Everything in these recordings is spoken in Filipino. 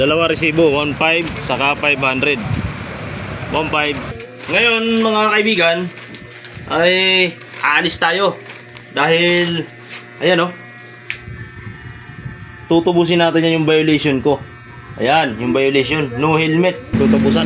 Dalawa resibo, 1.5 saka 500. 1.5. Ngayon mga kaibigan, ay aalis tayo. Dahil, ayan o. Tutubusin natin yan yung violation ko. Ayan, yung violation. No helmet. Tutubusan.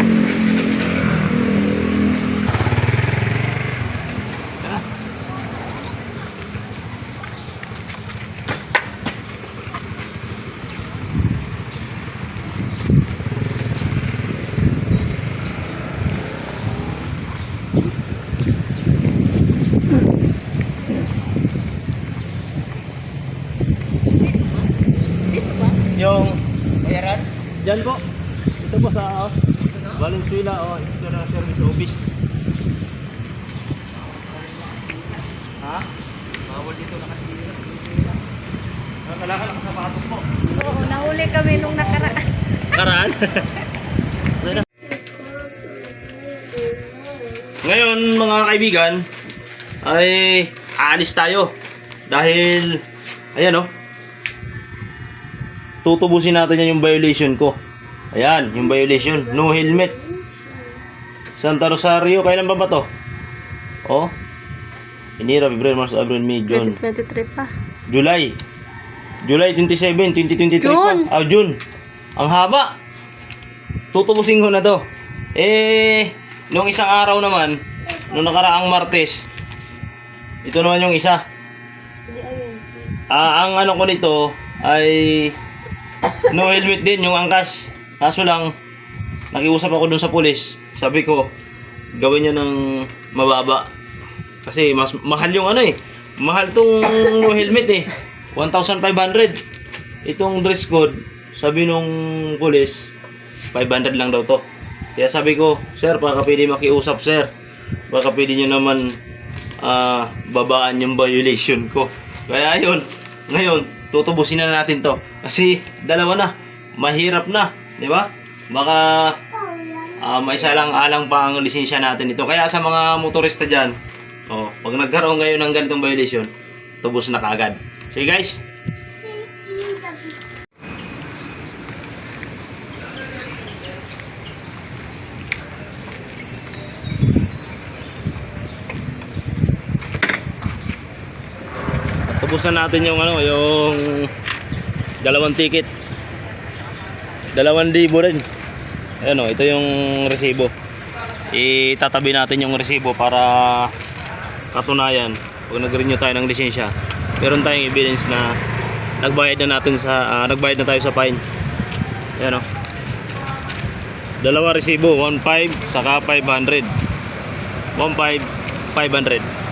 Yung Bayaran? dyan po. Ito po sa Valenzuela o External Service Office. Ha? Bawal dito nakasira. Nakalakal ang sapatos po. Oo, nahuli kami nung nakaraan. Karaan? Ngayon mga kaibigan, ay aalis tayo. Dahil, ayan o. Tutubusin natin yan yung violation ko. Ayan, yung violation. No helmet. Santa Rosario, kailan ba to? Oh. Inira, February, March, April, May, June. 2023 pa. July 27, 2023 June. pa. June. Ang haba. Tutubusin ko na to. Nung isang araw naman, nung nakaraang Martes, ito naman yung isa. Ang ano ko nito ay no helmet din, yung angkas. Kaso lang, nakiusap ako dun sa pulis. Sabi ko, gawin niya ng mababa. Kasi mas mahal yung ano eh. Mahal tong no helmet eh. 1,500. Itong dress code, sabi nung pulis, 500 lang daw to. Kaya sabi ko, sir, baka pwede makiusap, sir. Baka pwede nyo naman babaan yung violation ko. Kaya ayun, ngayon, tutubusin na natin to. Kasi dalawa na, mahirap na, di ba? Baka may salang-alang pa ang lisensya natin ito. Kaya sa mga motorista dyan, pag nagkaroon ngayon ng ganitong violation, tubos na kaagad. Sige guys. Tubos na natin yung yung dalawang ticket. 2,000 rin. Ayan ito yung resibo. Itatabi natin yung resibo para katunayan pag nag-renew tayo ng lisensya. Meron tayong evidence na nagbayad na tayo sa fine. Ayan dalawa resibo, 1.5 saka 500. 1.5, 500.